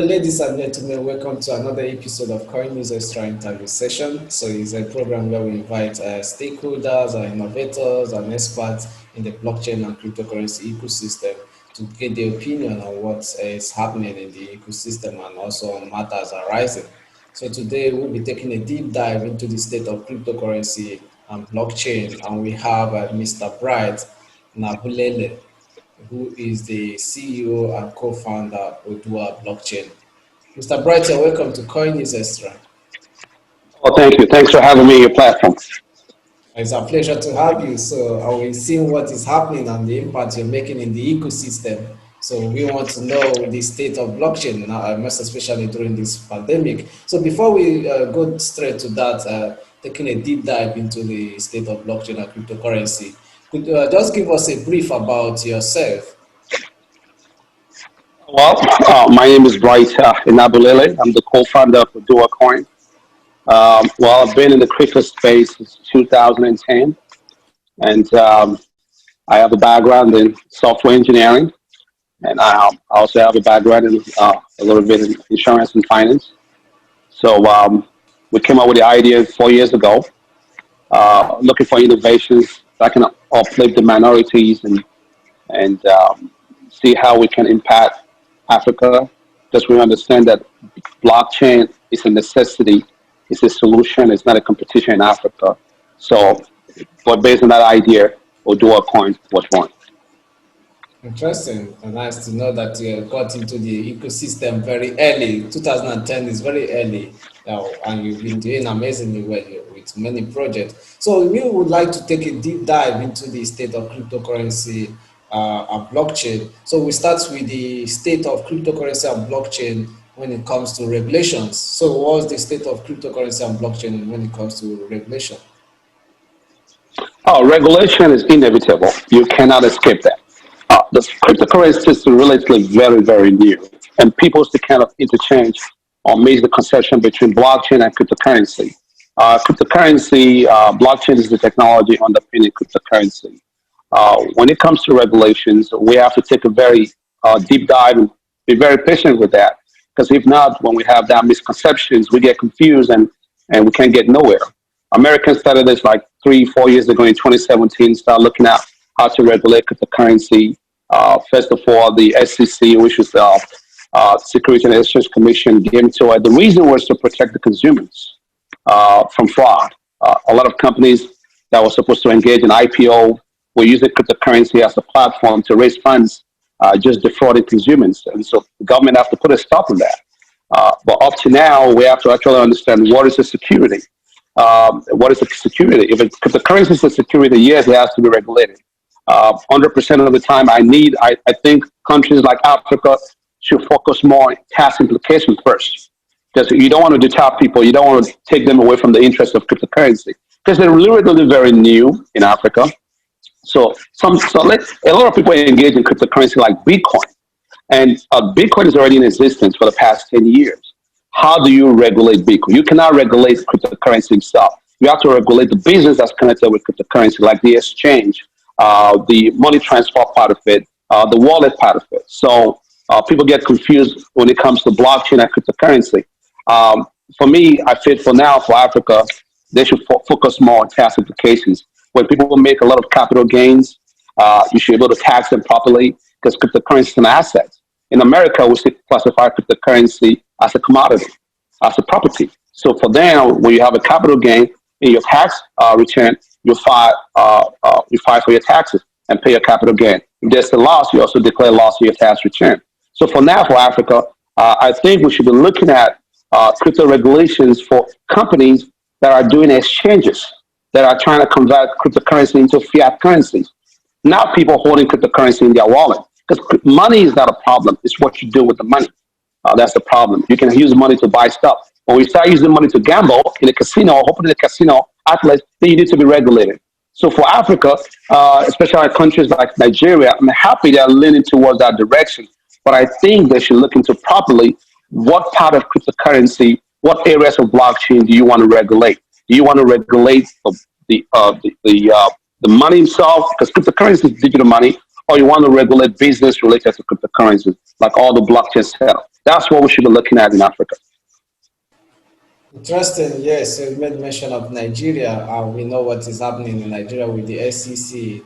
Ladies and gentlemen, welcome to another episode of CoinNewsExtra interview session. So it's a program where we invite stakeholders, innovators, and experts in the blockchain and cryptocurrency ecosystem to get their opinion on what is happening in the ecosystem and also on matters arising. So today we'll be taking a deep dive into the state of cryptocurrency and blockchain, and we have Mr. Bright Inabulele, who is the CEO and co-founder of Oduwa Blockchain. Mr. Bright, you're welcome to CoinNewsExtra. Oh, thank you. Thanks for having me on your platform. It's a pleasure to have you. So are we seeing what is happening and the impact you're making in the ecosystem? So we want to know the state of blockchain, most especially during this pandemic. So before we go straight to that, taking a deep dive into the state of blockchain and cryptocurrency, could you just give us a brief about yourself? Well, my name is Bright Inabulele. I'm the co-founder of Oduwa Coin. Well, I've been in the crypto space since 2010, and I have a background in software engineering, and I also have a background in a little bit in insurance and finance. So we came up with the idea 4 years ago, looking for innovations that can uplift the minorities and see how we can impact Africa, because we understand that blockchain is a necessity, it's a solution, it's not a competition in Africa. So, but based on that idea, Oduwa Coin was born. Interesting. And nice to know that you got into the ecosystem very early. 2010 is very early, and you've been doing amazingly well with many projects. So we would like to take a deep dive into the state of cryptocurrency and blockchain. So we start with the state of cryptocurrency and blockchain when it comes to regulations. So what's the state of cryptocurrency and blockchain when it comes to regulation? Oh, regulation is inevitable. You cannot escape that. The cryptocurrency is relatively very, very new, and people still kind of interchange or make the conception between blockchain and cryptocurrency. Blockchain is the technology underpinning cryptocurrency. When it comes to regulations, we have to take a very deep dive and be very patient with that, because if not, when we have that misconceptions, we get confused and we can't get nowhere. Americans started this like 3-4 years ago in 2017, started looking at how to regulate cryptocurrency. First of all, the SEC, which is the Security and Exchange Commission, came to it. The reason was to protect the consumers from fraud. A lot of companies that were supposed to engage in IPO were using cryptocurrency as a platform to raise funds, just defrauding consumers. And so the government has to put a stop on that. But up to now, we have to actually understand what is the security. What is the security? If cryptocurrency is a security, yes, it has to be regulated. 100% of the time, I think countries like Africa should focus more on tax implications first. Because you don't want to deter people, you don't want to take them away from the interest of cryptocurrency. Because they're literally very new in Africa. So a lot of people engage in cryptocurrency like Bitcoin. And Bitcoin is already in existence for the past 10 years. How do you regulate Bitcoin? You cannot regulate cryptocurrency itself. You have to regulate the business that's connected with cryptocurrency, like the exchange, the money transfer part of it, the wallet part of it. So people get confused when it comes to blockchain and cryptocurrency. For me, I feel for Africa, they should focus more on tax implications. When people will make a lot of capital gains, you should be able to tax them properly, because cryptocurrency is an asset. In America, we still classify cryptocurrency as a commodity, as a property. So for them, when you have a capital gain in your tax return, you file for your taxes and pay your capital gain. If there's a loss, you also declare loss in your tax return. So for Africa, I think we should be looking at crypto regulations for companies that are doing exchanges, that are trying to convert cryptocurrency into fiat currencies, not people holding cryptocurrency in their wallet. Because money is not a problem. It's what you do with the money. That's the problem. You can use money to buy stuff. When we start using money to gamble in a casino, or opening a casino outlet, then you need to be regulated. So for Africa, especially countries like Nigeria, I'm happy they're leaning towards that direction. But I think they should look into properly what part of cryptocurrency, what areas of blockchain do you want to regulate? Do you want to regulate the money itself, because cryptocurrency is digital money, or you want to regulate business related to cryptocurrencies, like all the blockchain setup? That's what we should be looking at in Africa. Interesting. Yes, so you made mention of Nigeria. We know what is happening in Nigeria with the SEC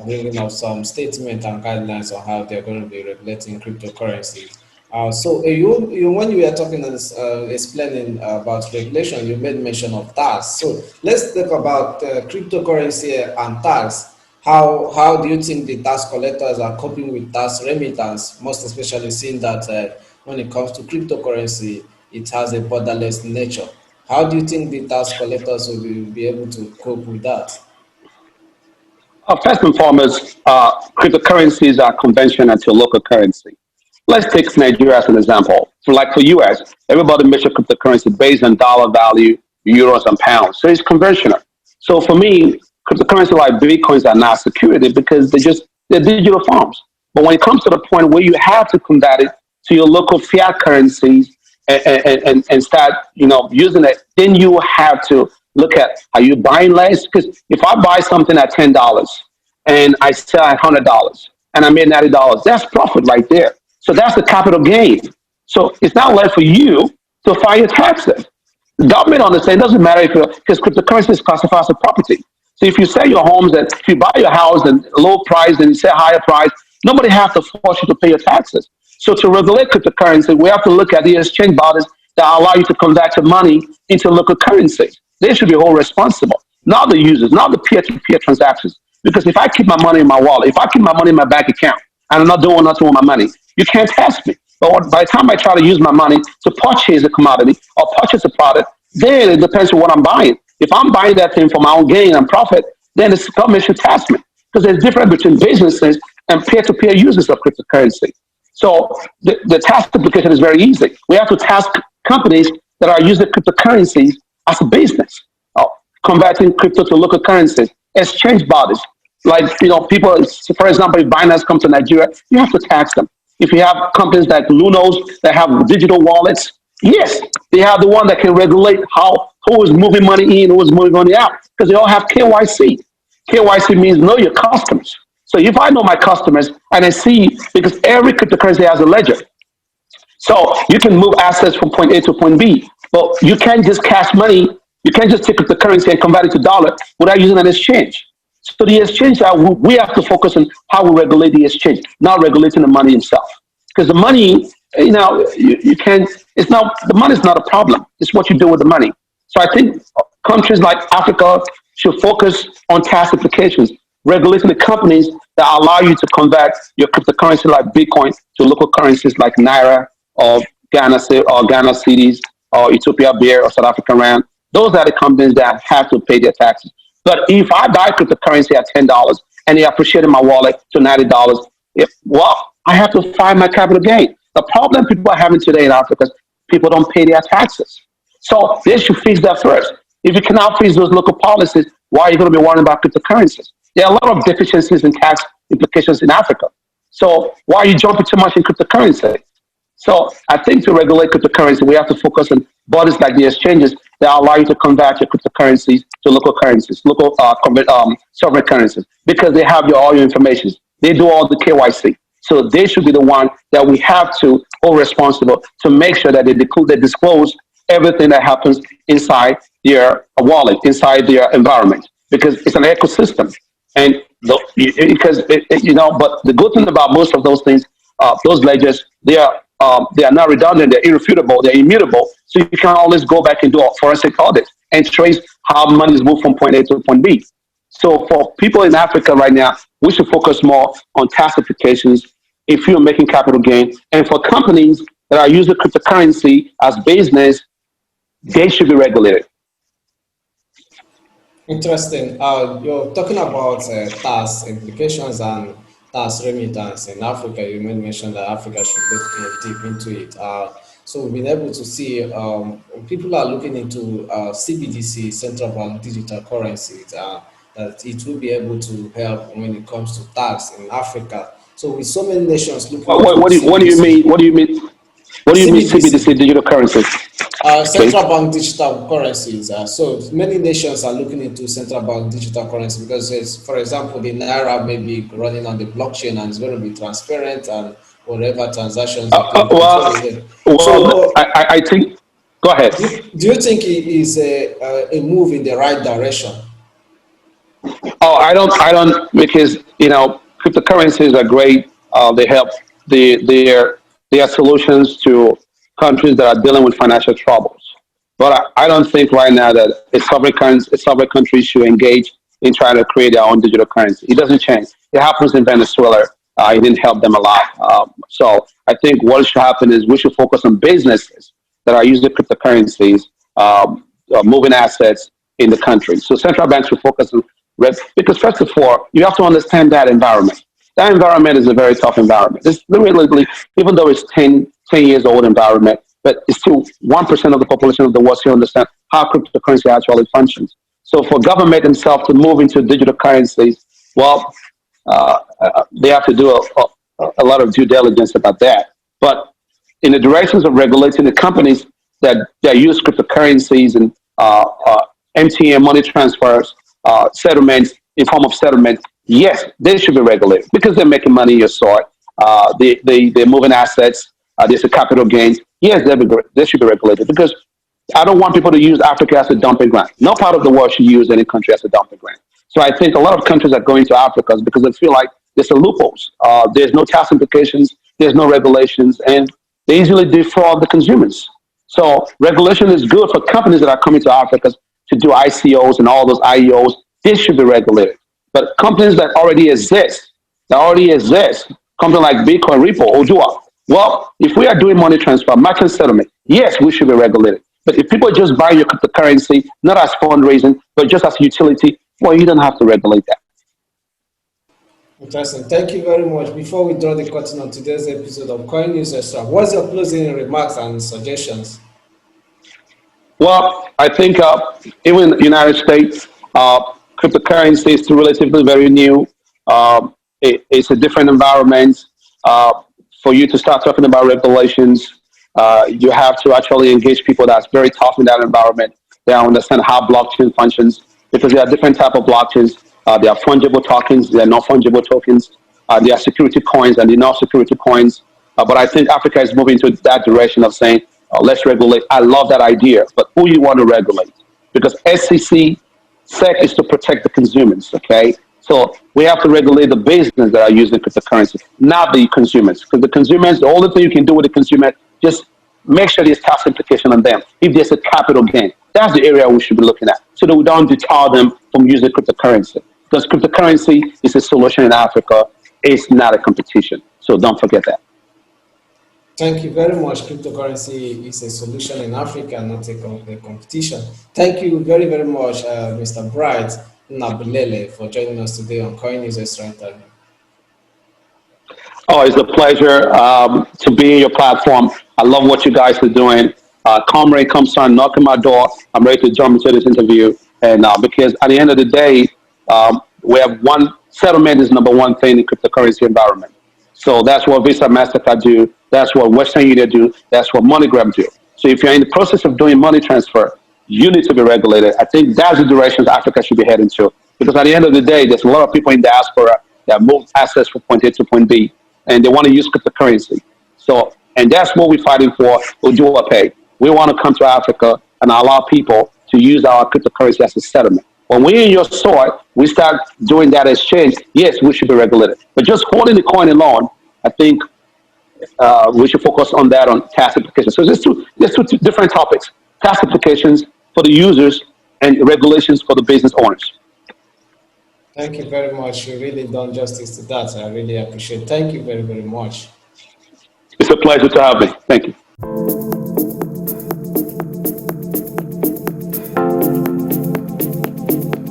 bringing up some statement and guidelines on how they're going to be regulating cryptocurrencies. When you were talking and explaining about regulation, you made mention of tax. So let's talk about cryptocurrency and tax. How do you think the tax collectors are coping with tax remittance, most especially seeing that when it comes to cryptocurrency, it has a borderless nature? How do you think the tax collectors will be able to cope with that? First and foremost, cryptocurrencies are conventional to local currency. Let's take Nigeria as an example. So like for US, everybody measures cryptocurrency based on dollar value, euros and pounds. So it's conventional. So for me, cryptocurrency like Bitcoins are not security because they're digital forms. But when it comes to the point where you have to convert it to your local fiat currencies and start, using it, then you have to look at, are you buying less? Because if I buy something at $10 and I sell at $100 and I made $90, that's profit right there. So that's the capital gain. So it's not left for you to file your taxes. The government understands it doesn't matter because cryptocurrency is classified as a property. So if you sell your homes and if you buy your house at low price and you sell higher price, nobody has to force you to pay your taxes. So to regulate cryptocurrency, we have to look at the exchange bodies that allow you to convert your money into local currency. They should be all responsible, not the users, not the peer-to-peer transactions. Because if I keep my money in my wallet, if I keep my money in my bank account, and I'm not doing nothing with my money, you can't tax me. But by the time I try to use my money to purchase a commodity or purchase a product, then it depends on what I'm buying. If I'm buying that thing for my own gain and profit, then the government should tax me. Because there's a difference between businesses and peer-to-peer users of cryptocurrency. So the tax application is very easy. We have to tax companies that are using cryptocurrencies as a business, converting crypto to local currencies, exchange bodies. Like, people, for example, if Binance come to Nigeria, you have to tax them. If you have companies like Lunos that have digital wallets, yes, they have the one that can regulate who is moving money in, who is moving money out, because they all have KYC. KYC means know your customers. So if I know my customers and I see, because every cryptocurrency has a ledger, so you can move assets from point A to point B, but you can't just cash money. You can't just take cryptocurrency and convert it to dollar without using an exchange. So the exchange, we have to focus on how we regulate the exchange, not regulating the money itself. Because the money, you can't, the money is not a problem. It's what you do with the money. So I think countries like Africa should focus on tax applications, regulating the companies that allow you to convert your cryptocurrency like Bitcoin to local currencies like Naira or Ghana cedis or Ethiopia Bear or South African Rand. Those are the companies that have to pay their taxes. But if I buy cryptocurrency at $10 and they appreciate in my wallet to $90, I have to file my capital gain. The problem people are having today in Africa is people don't pay their taxes. So they should fix that first. If you cannot fix those local policies, why are you going to be worrying about cryptocurrencies? There are a lot of deficiencies in tax implications in Africa. So why are you jumping too much in cryptocurrency? So I think to regulate cryptocurrency, we have to focus on bodies like the exchanges that allow you to convert your cryptocurrencies to local currencies, local sovereign currencies, because they have all your information. They do all the KYC. So they should be the one that we have to hold responsible to make sure that they disclose everything that happens inside their wallet, inside their environment, because it's an ecosystem. And but the good thing about most of those things, those ledgers, they are not redundant, they're irrefutable, they're immutable. So you can always go back and do a forensic audit and trace how money is moved from point A to point B. So for people in Africa right now, we should focus more on tax applications if you're making capital gain. And for companies that are using cryptocurrency as business, they should be regulated. Interesting. You're talking about tax implications and tax remittance in Africa. You mentioned that Africa should look deep into it. So we've been able to see people are looking into CBDC, central bank digital currencies, that it will be able to help when it comes to tax in Africa. So with so many nations looking into What do you mean? What do you mean? What do you mean CBDC. CBDC digital currency? Okay. Central bank digital currencies. So many nations are looking into central bank digital currency because, for example, the naira may be running on the blockchain and it's going to be transparent and whatever transactions you do, you control Well, it. well, So, I think. Go ahead. do you think it is a move in the right direction? Oh, I don't, because cryptocurrencies are great. They help they are solutions to countries that are dealing with financial troubles. But I don't think right now that a sovereign country should engage in trying to create their own digital currency. It doesn't change. It happens in Venezuela. It didn't help them a lot. So I think what should happen is we should focus on businesses that are using cryptocurrencies, moving assets in the country. So central banks should focus on because first of all, you have to understand that environment. That environment is a very tough environment. It's literally, even though it's 10 years old environment, but it's still 1% of the population of the world still understand how cryptocurrency actually functions. So for government themselves to move into digital currencies, well, they have to do a lot of due diligence about that. But in the directions of regulating the companies that use cryptocurrencies and MTM money transfers, settlements in form of settlement, yes, they should be regulated because they're making money in your soil. They're moving assets. There's a capital gains. Yes, they should be regulated because I don't want people to use Africa as a dumping ground. No part of the world should use any country as a dumping ground. So I think a lot of countries are going to Africa because they feel like there's a loopholes. There's no tax implications. There's no regulations, and they easily defraud the consumers. So regulation is good for companies that are coming to Africa to do ICOs and all those IEOs. This should be regulated. But companies that already exist, companies like Bitcoin, Ripple, Oduwa. Well, if we are doing money transfer, merchant settlement, yes, we should be regulated. But if people just buy your cryptocurrency, not as fundraising, but just as utility, well, you don't have to regulate that. Interesting. Thank you very much. Before we draw the curtain on today's episode of Coin News Extra, what's your closing remarks and suggestions? Well, I think even in the United States, cryptocurrency is still relatively very new. It's a different environment. For you to start talking about regulations, you have to actually engage people that's very tough in that environment. They understand how blockchain functions because there are different type of blockchains. There are fungible tokens, there are non fungible tokens, there are security coins and the non security coins. But I think Africa is moving to that direction of saying, let's regulate. I love that idea, but who you want to regulate? Because SEC is to protect the consumers, okay? So we have to regulate the business that are using cryptocurrency, not the consumers. Because the consumers, the only thing you can do with the consumer, just make sure there's tax implication on them. If there's a capital gain, that's the area we should be looking at, so that we don't deter them from using cryptocurrency. Because cryptocurrency is a solution in Africa, it's not a competition. So don't forget that. Thank you very much. Cryptocurrency is a solution in Africa, not a competition. Thank you very, very much, Mr. Bright Inabulele, for joining us today on Coin News Extra interview. Oh, it's a pleasure to be in your platform. I love what you guys are doing. Comrade comes on, knocking my door. I'm ready to jump into this interview. And because at the end of the day, we have one settlement is number one thing in cryptocurrency environment. So that's what Visa, MasterCard do. That's what Western Union do. That's what MoneyGram do. So if you're in the process of doing money transfer, you need to be regulated. I think that's the direction Africa should be heading to. Because at the end of the day, there's a lot of people in diaspora that move assets from point A to point B, and they want to use cryptocurrency. So, and that's what we're fighting for. Oduwa Pay. We want to come to Africa and allow people to use our cryptocurrency as a settlement. When we're in your soil, we start doing that exchange. Yes, we should be regulated. But just holding the coin alone, I think we should focus on that on tax implications. So there's two different topics: tax implications for the users and regulations for the business owners. Thank you very much. You really done justice to that. I really appreciate it. Thank you very, very much. It's a pleasure to have me. Thank you.